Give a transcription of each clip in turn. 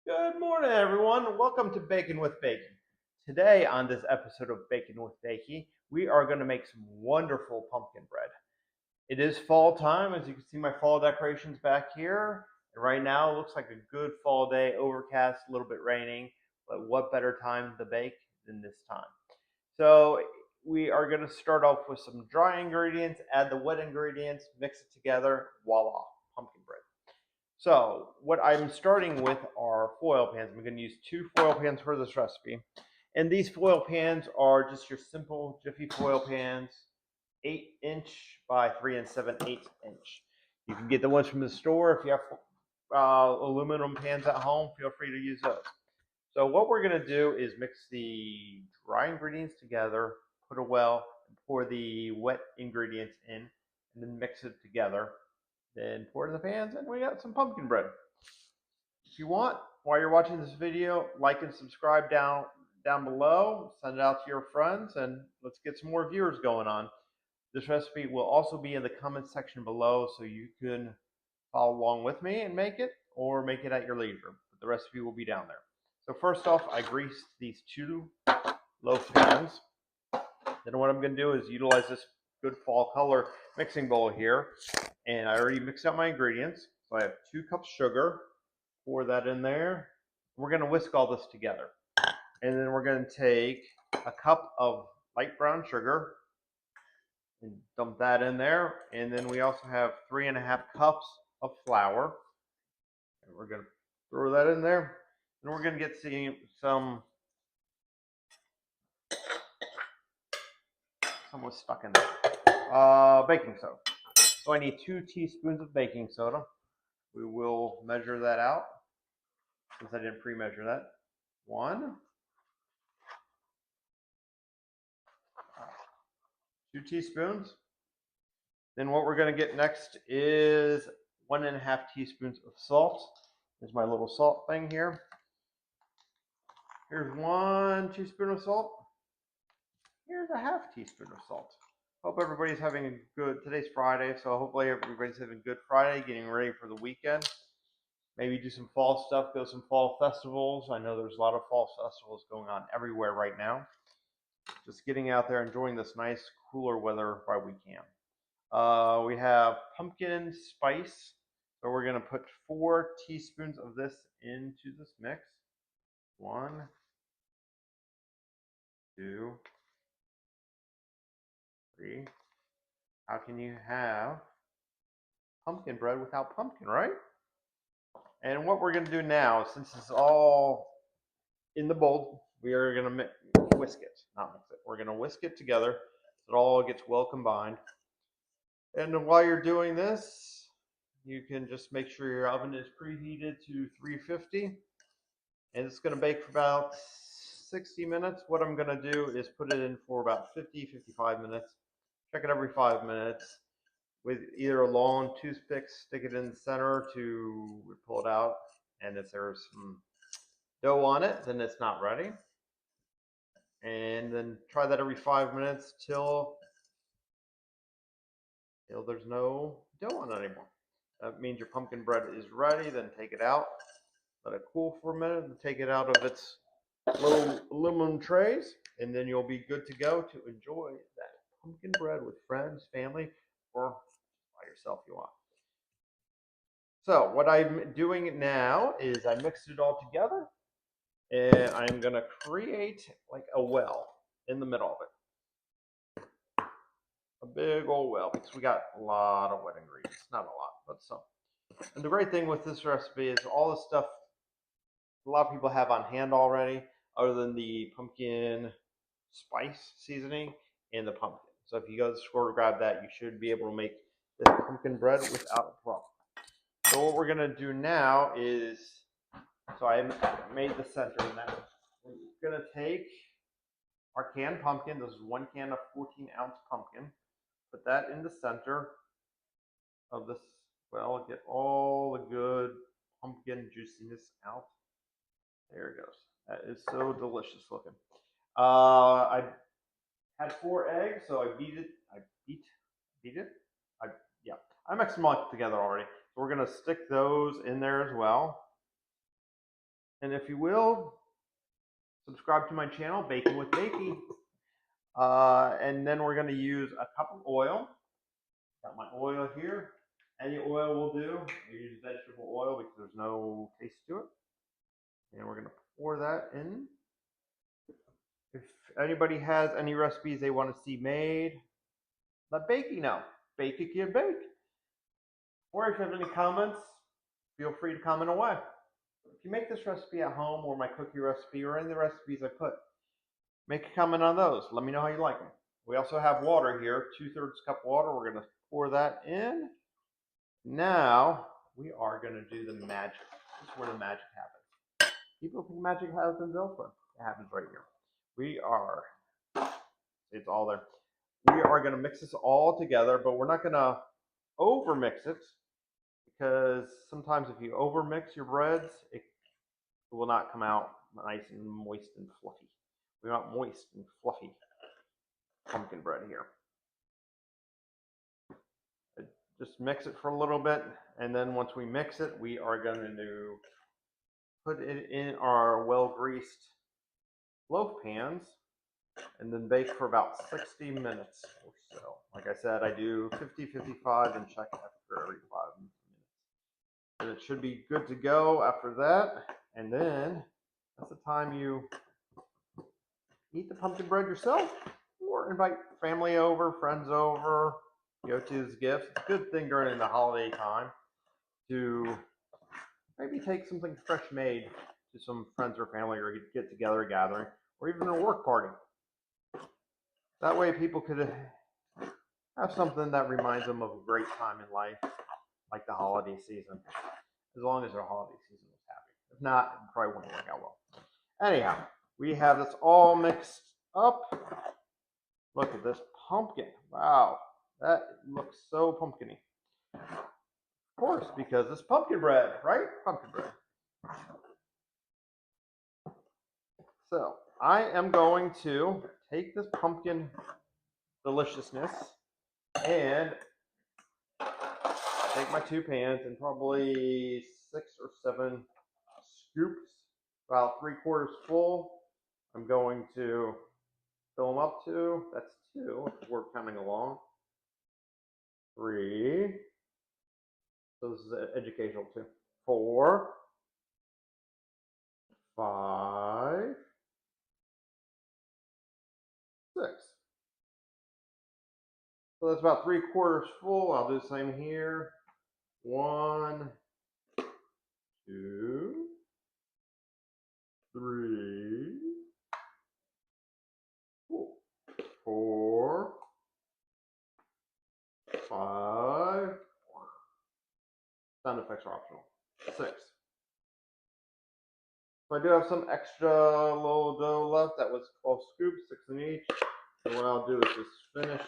Good morning, everyone. Welcome to Bacon with Bacon. Today, on this episode of Bacon with Bacon, we are going to make some wonderful pumpkin bread. It is fall time, as you can see my fall decorations back here. And right now, it looks like a good fall day, overcast, a little bit raining. But what better time to bake than this time? So, we are going to start off with some dry ingredients, add the wet ingredients, mix it together, voila, pumpkin bread. So what I'm starting with are foil pans. I'm going to use 2 foil pans for this recipe. And these foil pans are just your simple Jiffy foil pans, 8-inch by 3 7/8 inch. You can get the ones from the store. If you have aluminum pans at home, feel free to use those. So what we're going to do is mix the dry ingredients together, put a well, and pour the wet ingredients in, and then mix it together. Then pour it in the pans, and we got some pumpkin bread. If you want, while you're watching this video, like and subscribe down below. Send it out to your friends, and let's get some more viewers going on. This recipe will also be in the comment section below, so you can follow along with me and make it, or make it at your leisure. But the recipe will be down there. So first off, I greased these 2 loaf pans. Then what I'm going to do is utilize this good fall color mixing bowl here. And I already mixed out my ingredients. So I have 2 cups sugar. Pour that in there. We're going to whisk all this together. And then we're going to take a cup of light brown sugar and dump that in there. And then we also have 3.5 cups of flour. And we're going to throw that in there. And we're going to get some was stuck in there. Baking soda. So I need 2 teaspoons of baking soda. We will measure that out since I didn't pre-measure that. 1, 2 teaspoons. Then what we're going to get next is 1.5 teaspoons of salt. There's my little salt thing here. Here's 1 teaspoon of salt. Here's a half teaspoon of salt. Hope everybody's having a good, today's Friday, so hopefully everybody's having a good Friday, getting ready for the weekend. Maybe do some fall stuff, go to some fall festivals. I know there's a lot of fall festivals going on everywhere right now. Just getting out there, enjoying this nice, cooler weather while we can. We have pumpkin spice. So we're going to put 4 teaspoons of this into this mix. 1, 2, 3. How can you have pumpkin bread without pumpkin, right? And what we're going to do now, since it's all in the bowl, we are going to whisk it, not mix it. We're going to whisk it together so it all gets well combined. And while you're doing this, you can just make sure your oven is preheated to 350. And it's going to bake for about 60 minutes. What I'm going to do is put it in for about 55 minutes. Check it every 5 minutes with either a long toothpick, stick it in the center to pull it out. And if there's some dough on it, then it's not ready. And then try that every 5 minutes till there's no dough on it anymore. That means your pumpkin bread is ready. Then take it out, let it cool for a minute, and take it out of its little aluminum trays, and then you'll be good to go to enjoy that pumpkin bread with friends, family, or by yourself if you want. So what I'm doing now is I mixed it all together, and I'm going to create like a well in the middle of it. A big old well, because we got a lot of wet ingredients. Not a lot, but some. And the great thing with this recipe is all the stuff a lot of people have on hand already, other than the pumpkin spice seasoning and the pumpkin. So if you go to the store to grab that, you should be able to make this pumpkin bread without a problem. So what we're going to do now is, so I made the center now. We're going to take our canned pumpkin. This is 1 can of 14-ounce pumpkin. Put that in the center of this well. Get all the good pumpkin juiciness out. There it goes. That is so delicious looking. I had 4 eggs, so I beat it. I mixed them all together already. So we're gonna stick those in there as well. And if you will, subscribe to my channel, Baking with Bakey. And then we're going to use a cup of oil. Got my oil here. Any oil will do. We use vegetable oil because there's no taste to it. And we're going to pour that in. If anybody has any recipes they want to see made, let Bakey know. Bake it, give bake. Or if you have any comments, feel free to comment away. If you make this recipe at home, or my cookie recipe, or any of the recipes I put, make a comment on those. Let me know how you like them. We also have water here, 2/3 cup water. We're going to pour that in. Now we are going to do the magic. This is where the magic happens. People think magic happens elsewhere. It happens right here. It's all there. We are going to mix this all together, but we're not going to over mix it, because sometimes if you over mix your breads, it will not come out nice and moist and fluffy. We want moist and fluffy pumpkin bread here. Just mix it for a little bit, and then once we mix it, we are going to put it in our well-greased loaf pans and then bake for about 60 minutes or so. Like I said, I do 50, 55 and check after every 5 minutes. And it should be good to go after that. And then that's the time you eat the pumpkin bread yourself, or invite family over, friends over, go to as gifts. It's a good thing during the holiday time to maybe take something fresh made to some friends or family, or get together gathering, or even a work party. That way people could have something that reminds them of a great time in life, like the holiday season, as long as their holiday season was happy. If not, it probably wouldn't work out well. Anyhow, we have this all mixed up. Look at this pumpkin. Wow, that looks so pumpkin-y. Of course, because it's pumpkin bread, right? Pumpkin bread. So I am going to take this pumpkin deliciousness and take my 2 pans and probably 6 or 7 scoops, about 3/4 full. I'm going to fill them up to, that's 2, if we're counting along. 3. So this is educational too. 4, 5, 6. So that's about 3/4 full. I'll do the same here. 1, 2, 3, 4, 5. Sound effects are optional. 6. So I do have some extra little dough left. That was 12 scoops, 6 in each. So what I'll do is just finish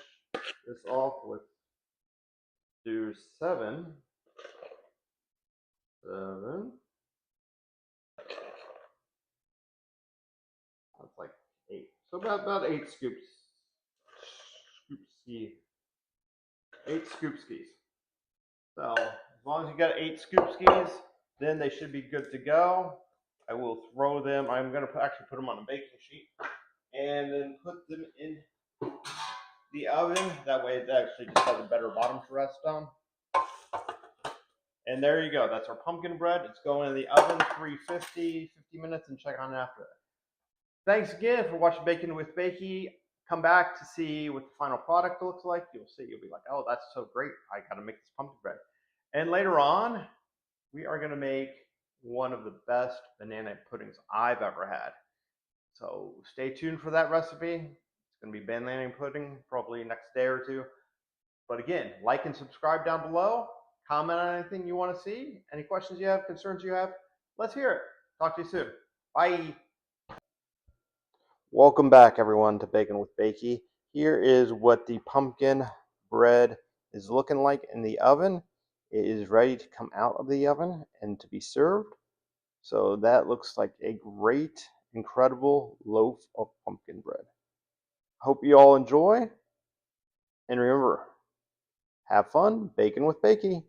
this off with, do 7. 7. That's like 8. So about 8 scoops. 8 scoop skis. So as long as you got 8 scoop skis, then they should be good to go. I will throw them. I'm going to actually put them on a baking sheet and then put them in the oven. That way it actually just has a better bottom to rest on. And there you go. That's our pumpkin bread. It's going in the oven, 350, 50 minutes, and check on it after that. Thanks again for watching Baking with Bakey. Come back to see what the final product looks like. You'll see. You'll be like, oh, that's so great. I got to make this pumpkin bread. And later on, we are going to make one of the best banana puddings I've ever had. So stay tuned for that recipe. It's going to be banana pudding probably next day or 2. But again, like and subscribe down below. Comment on anything you want to see. Any questions you have, concerns you have, let's hear it. Talk to you soon. Bye. Welcome back, everyone, to Baking with Bakey. Here is what the pumpkin bread is looking like in the oven. It is ready to come out of the oven and to be served. So that looks like a great, incredible loaf of pumpkin bread. Hope you all enjoy. And remember, have fun baking with Bakey.